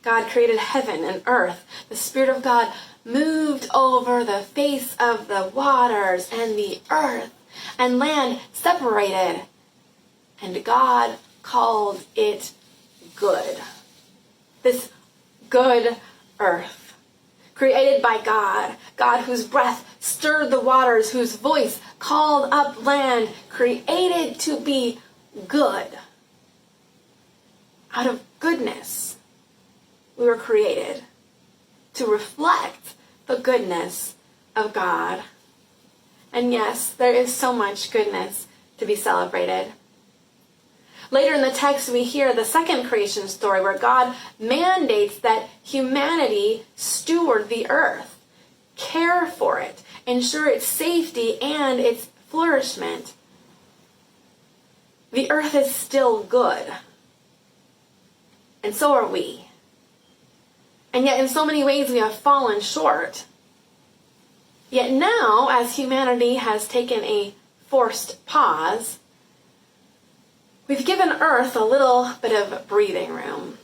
God created heaven and earth. The Spirit of God moved over the face of the waters, and the earth and land separated. And God called it good. this good earth, created by God, God whose breath stirred the waters, whose voice called up land, created to be good. Out of goodness, we were created to reflect the goodness of God. And yes, there is so much goodness to be celebrated. Later in the text, we hear the second creation story where God mandates that humanity steward the earth, care for it, ensure its safety and its flourishment. The earth is still good, and so are we. And yet in so many ways we have fallen short. Yet now, as humanity has taken a forced pause, we've given Earth a little bit of breathing room.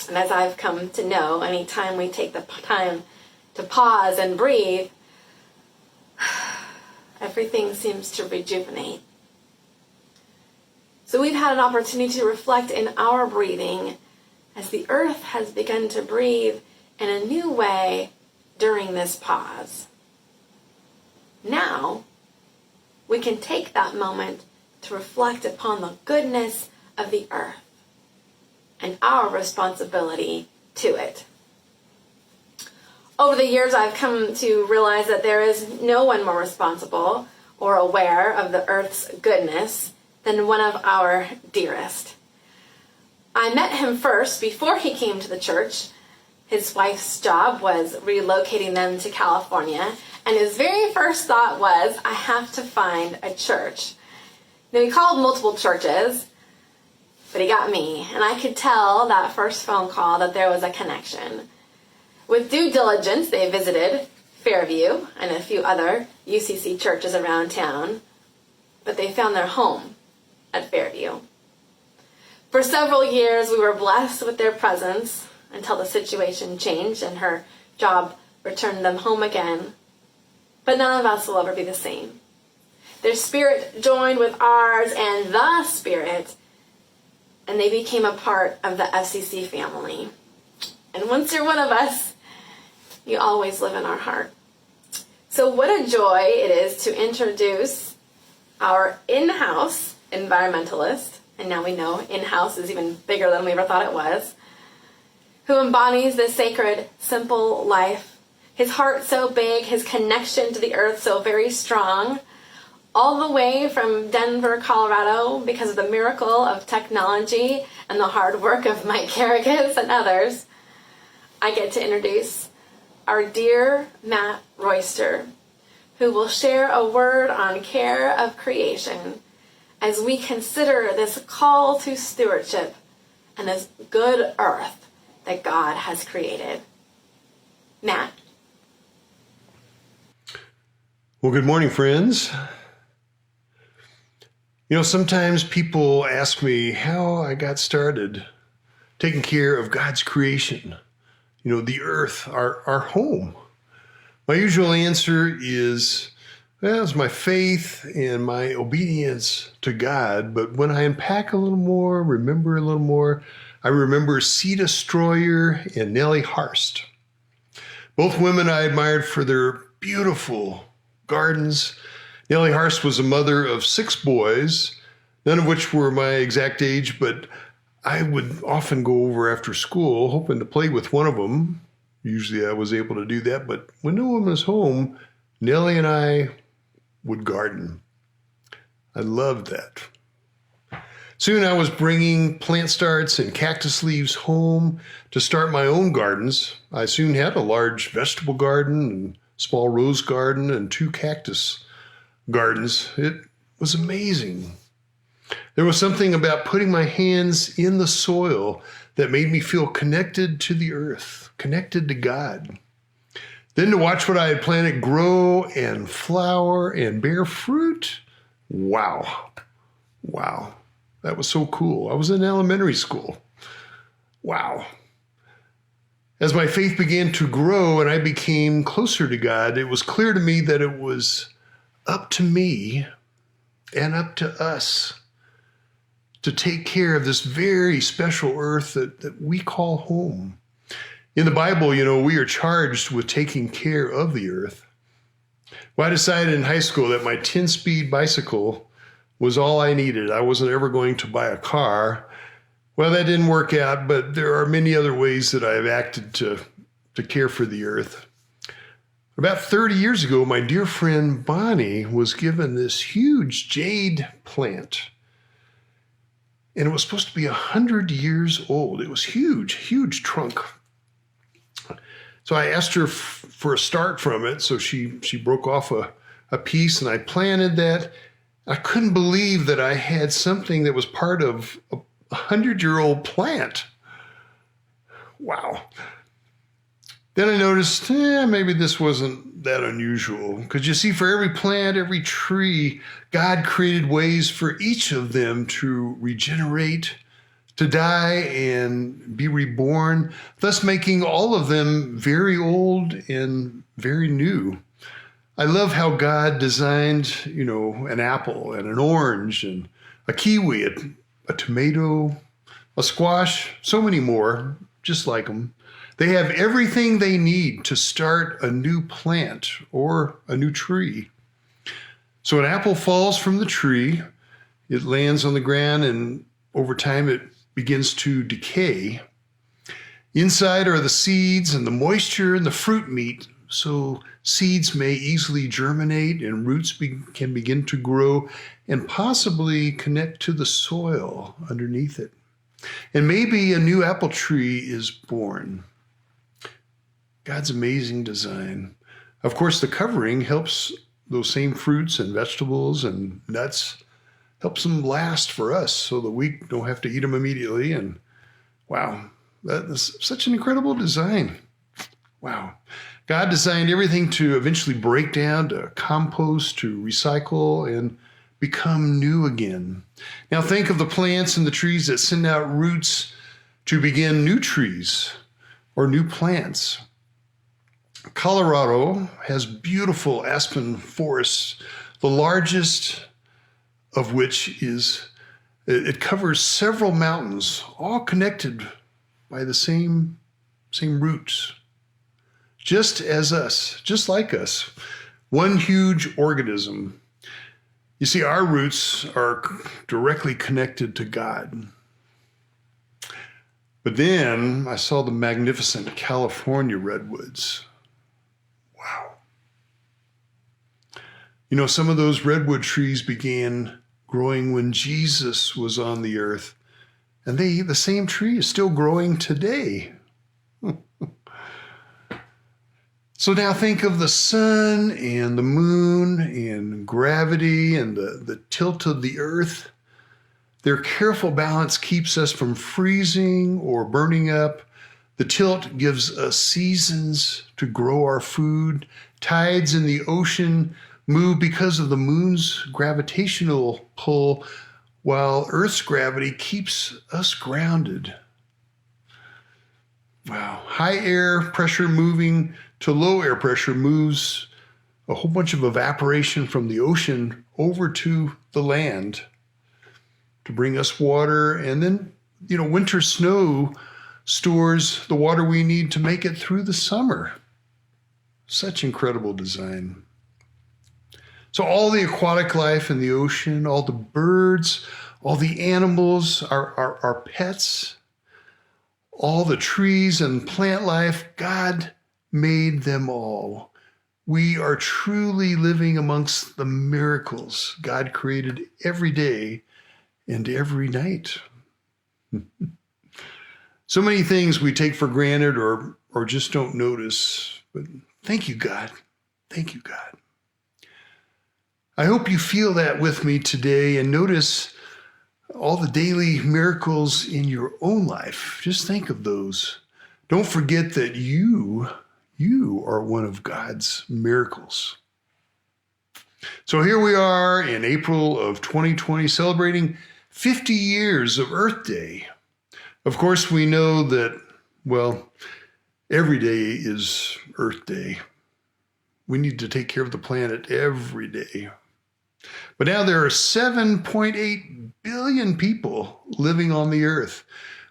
And as I've come to know, anytime we take the time to pause and breathe, everything seems to rejuvenate. So we've had an opportunity to reflect in our breathing as the Earth has begun to breathe in a new way during this pause. Now, we can take that moment to reflect upon the goodness of the earth and our responsibility to it. Over the years, I've come to realize that there is no one more responsible or aware of the earth's goodness than one of our dearest. I met him first before he came to the church. His wife's job was relocating them to California, and his very first thought was, I have to find a church. Now, he called multiple churches, but he got me, and I could tell that first phone call that there was a connection. With due diligence, they visited Fairview and a few other UCC churches around town, but they found their home at Fairview. For several years, we were blessed with their presence until the situation changed and her job returned them home again. But none of us will ever be the same. Their spirit joined with ours and the Spirit, and they became a part of the FCC family. And once you're one of us, you always live in our heart. So what a joy it is to introduce our in-house environmentalist, and now we know in-house is even bigger than we ever thought it was, who embodies the sacred, simple life. His heart so big, his connection to the earth so very strong, all the way from Denver, Colorado, because of the miracle of technology and the hard work of Mike Carrigas and others. I get to introduce our dear Matt Royster, who will share a word on care of creation as we consider this call to stewardship and this good earth that God has created. Matt. Well, good morning, friends. You know, sometimes people ask me how I got started taking care of God's creation, you know, the earth, our home. My usual answer is, well, it's my faith and my obedience to God. But when I unpack a little more, remember a little more, I remember Sita Stroyer and Nellie Harst. Both women I admired for their beautiful gardens. Nellie Harst was a mother of 6 boys, none of which were my exact age, but I would often go over after school hoping to play with one of them. Usually I was able to do that, but when no one was home, Nellie and I would garden. I loved that. Soon I was bringing plant starts and cactus leaves home to start my own gardens. I soon had a large vegetable garden and small rose garden and 2 cactus gardens. It was amazing. There was something about putting my hands in the soil that made me feel connected to the earth, connected to God. Then to watch what I had planted grow and flower and bear fruit. Wow. That was so cool. I was in elementary school. Wow. As my faith began to grow and I became closer to God, it was clear to me that it was up to me and up to us to take care of this very special earth that we call home. In the Bible, we are charged with taking care of the earth. Well, I decided in high school that my 10-speed bicycle was all I needed. I wasn't ever going to buy a car. Well, that didn't work out, but there are many other ways that I've acted to care for the earth. About 30 years ago, my dear friend Bonnie was given this huge jade plant. And it was supposed to be 100 years old. It was huge, huge trunk. So I asked her for a start from it. So she broke off a piece and I planted that. I couldn't believe that I had something that was part of a 100-year-old plant. Wow. Then I noticed, maybe this wasn't that unusual. Because you see, for every plant, every tree, God created ways for each of them to regenerate, to die, and be reborn, thus making all of them very old and very new. I love how God designed, an apple and an orange and a kiwi, a tomato, a squash, so many more, just like them. They have everything they need to start a new plant or a new tree. So an apple falls from the tree, it lands on the ground, and over time it begins to decay. Inside are the seeds and the moisture and the fruit meat, so seeds may easily germinate and roots can begin to grow and possibly connect to the soil underneath it. And maybe a new apple tree is born. God's amazing design. Of course, the covering helps those same fruits and vegetables and nuts, helps them last for us so that we don't have to eat them immediately. And wow, that is such an incredible design. Wow. God designed everything to eventually break down, to compost, to recycle, and become new again. Now think of the plants and the trees that send out roots to begin new trees or new plants. Colorado has beautiful aspen forests, the largest of which it covers several mountains, all connected by the same roots. Just as us, just like us, one huge organism. You see, our roots are directly connected to God. But then I saw the magnificent California redwoods. Wow. Some of those redwood trees began growing when Jesus was on the earth, and the same tree is still growing today. So now think of the sun and the moon and gravity and the tilt of the earth. Their careful balance keeps us from freezing or burning up. The tilt gives us seasons to grow our food. Tides in the ocean move because of the moon's gravitational pull, while Earth's gravity keeps us grounded. Wow. High air pressure moving to low air pressure moves a whole bunch of evaporation from the ocean over to the land to bring us water. And then, winter snow stores the water we need to make it through the summer. Such incredible design. So all the aquatic life in the ocean, all the birds, all the animals, our pets, all the trees and plant life, God made them all. We are truly living amongst the miracles God created every day and every night. So many things we take for granted or just don't notice, but thank you, God. Thank you, God. I hope you feel that with me today and notice all the daily miracles in your own life. Just think of those. Don't forget that you are one of God's miracles. So here we are in April of 2020 celebrating 50 years of Earth Day. Of course, we know that, every day is Earth Day. We need to take care of the planet every day. But now there are 7.8 billion people living on the earth.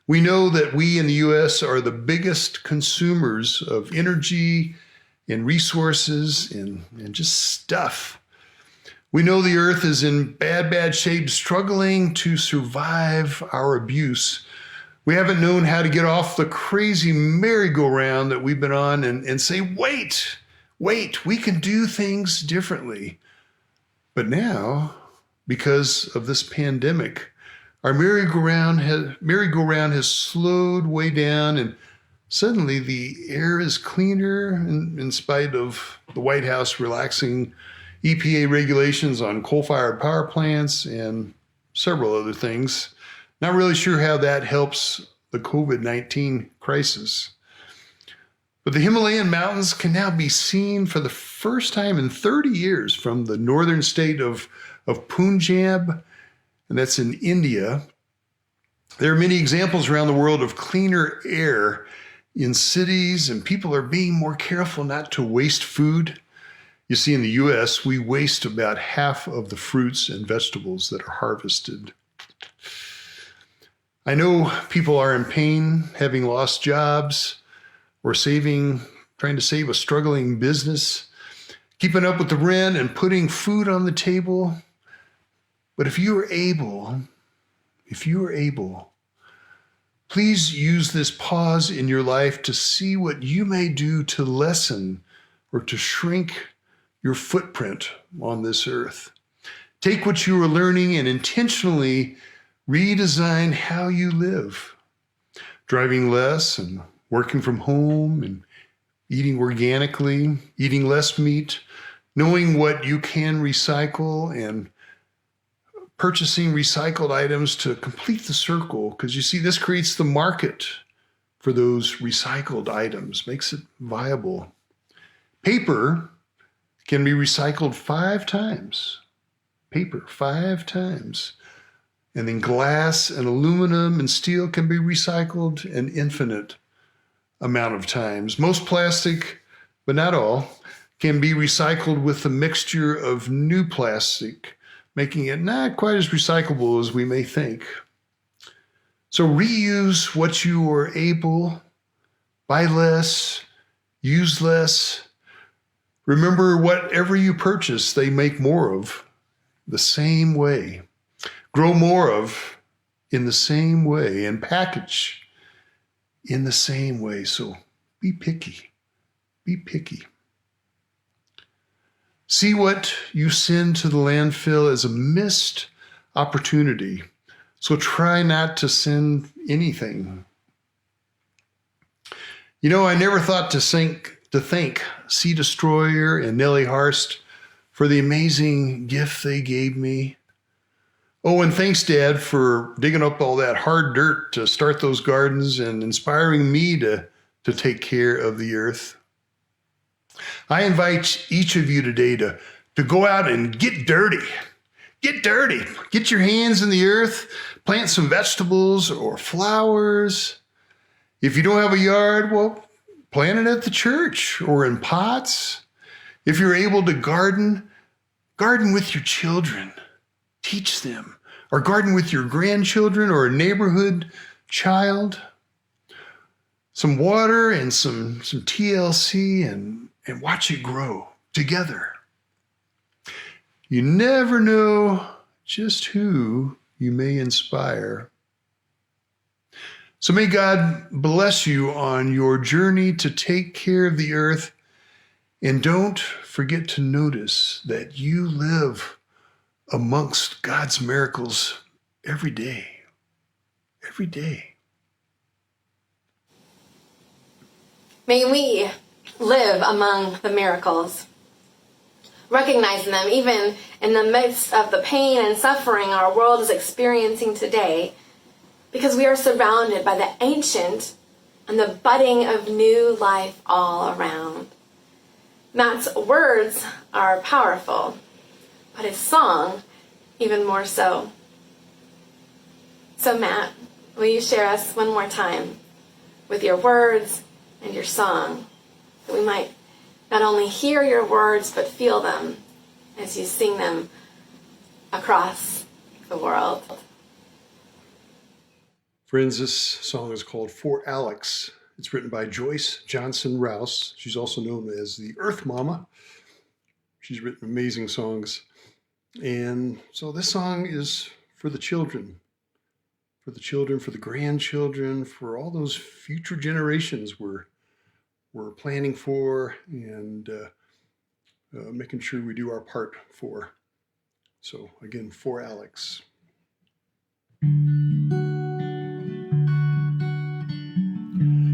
We know that we in the U.S. are the biggest consumers of energy and resources and just stuff. We know the earth is in bad shape, struggling to survive our abuse. We haven't known how to get off the crazy merry-go-round that we've been on and say, wait, we can do things differently. But now, because of this pandemic, our merry-go-round has slowed way down, and suddenly the air is cleaner in spite of the White House relaxing EPA regulations on coal-fired power plants and several other things. Not really sure how that helps the COVID-19 crisis. But the Himalayan mountains can now be seen for the first time in 30 years from the northern state of Punjab, and that's in India. There are many examples around the world of cleaner air in cities, and people are being more careful not to waste food. You see, in the U.S., we waste about half of the fruits and vegetables that are harvested. I know people are in pain, having lost jobs, or trying to save a struggling business, keeping up with the rent and putting food on the table. But if you are able, please use this pause in your life to see what you may do to lessen or to shrink your footprint on this earth. Take what you are learning and intentionally redesign how you live, driving less and working from home and eating organically, eating less meat, knowing what you can recycle and purchasing recycled items to complete the circle. Because you see, this creates the market for those recycled items, makes it viable. Paper can be recycled 5 times. Paper, 5 times. And then glass and aluminum and steel can be recycled an infinite amount of times. Most plastic, but not all, can be recycled with a mixture of new plastic, making it not quite as recyclable as we may think. So reuse what you are able, buy less, use less. Remember, whatever you purchase, they make more of the same way. Grow more of in the same way, and package in the same way. So be picky. Be picky. See what you send to the landfill as a missed opportunity. So try not to send anything. You know, I never thought to thank Sea Destroyer and Nellie Harst for the amazing gift they gave me. Oh, and thanks, Dad, for digging up all that hard dirt to start those gardens and inspiring me to take care of the earth. I invite each of you today to go out and get dirty. Get dirty. Get your hands in the earth. Plant some vegetables or flowers. If you don't have a yard, well, plant it at the church or in pots. If you're able to garden with your children. Teach them. Or garden with your grandchildren or a neighborhood child. Some water and some TLC and watch it grow together. You never know just who you may inspire. So may God bless you on your journey to take care of the earth. And don't forget to notice that you live amongst God's miracles every day. Every day. May we live among the miracles, recognizing them even in the midst of the pain and suffering our world is experiencing today, because we are surrounded by the ancient and the budding of new life all around. Matt's words are powerful, but his song even more so. So Matt, will you share us one more time with your words and your song, that we might not only hear your words but feel them as you sing them across the world. Friends, this song is called For Alex. It's written by Joyce Johnson Rouse. She's also known as the Earth Mama. She's written amazing songs. And so this song is for the children, for the grandchildren, for all those future generations we're planning for and making sure we do our part for. So again, For Alex.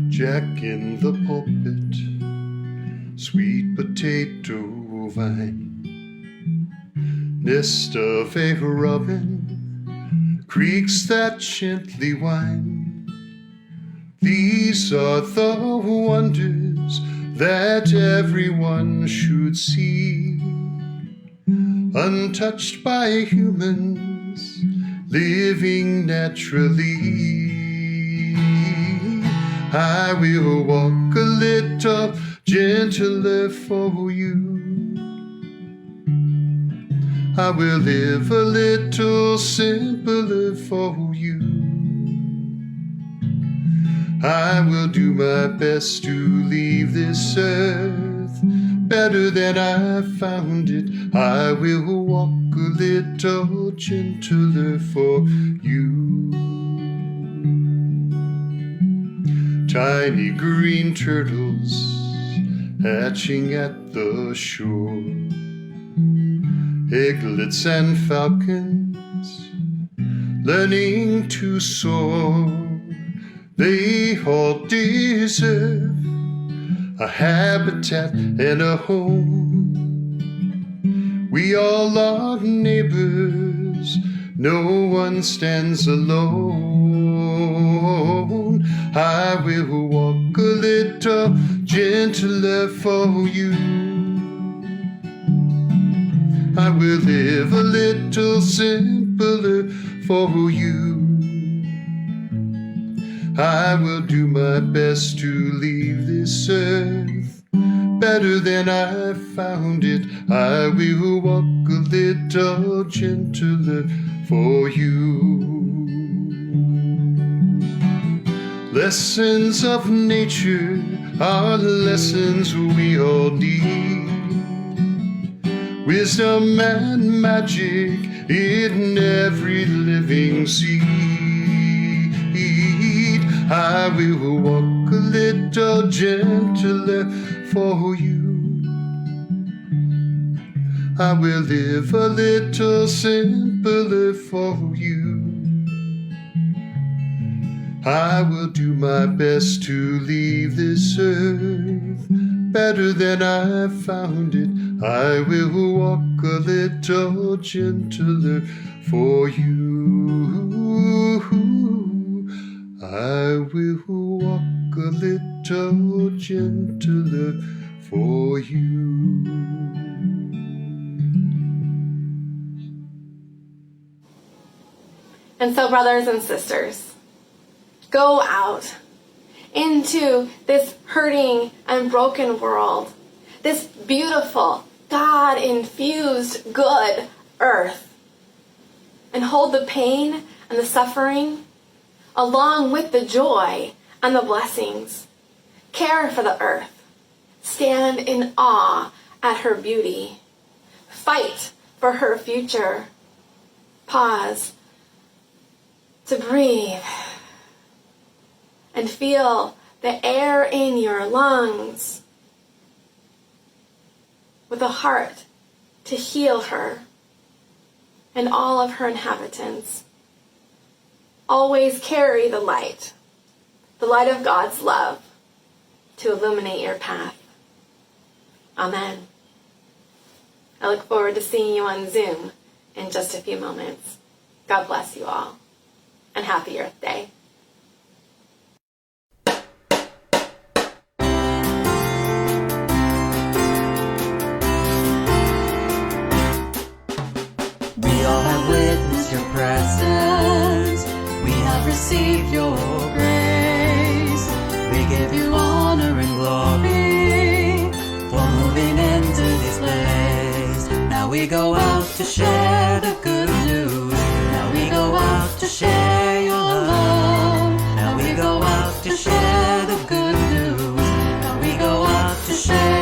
Jack in the pulpit, sweet potato vine, nest of a robin, creeks that gently whine. These are the wonders that everyone should see, untouched by humans, living naturally. I will walk a little gentler for you. I will live a little simpler for you. I will do my best to leave this earth better than I found it. I will walk a little gentler for you. Tiny green turtles hatching at the shore, eaglets and falcons learning to soar. They all deserve a habitat and a home. We all are neighbors, no one stands alone. I will walk a little gentler for you. I will live a little simpler for you. I will do my best to leave this earth better than I found it. I will walk a little gentler for you. Lessons of nature are lessons we all need. Wisdom and magic in every living seed. I will walk a little gentler for you. I will live a little simpler for you. I will do my best to leave this earth better than I found it. I will walk a little gentler for you. I will walk a little gentler for you. And so, brothers and sisters, go out into this hurting and broken world, this beautiful, God-infused, good earth, and hold the pain and the suffering along with the joy and the blessings. Care for the earth. Stand in awe at her beauty. Fight for her future. Pause to breathe and feel the air in your lungs with a heart to heal her and all of her inhabitants. Always carry the light of God's love to illuminate your path. Amen. I look forward to seeing you on Zoom in just a few moments. God bless you all, and happy Earth Day. We all have witnessed your presence. We have received your grace. We give you honor and glory for moving into this place. Now we go out to share the good news. Now we go out to share your love. Now we go out to share the good news. Now we go out to share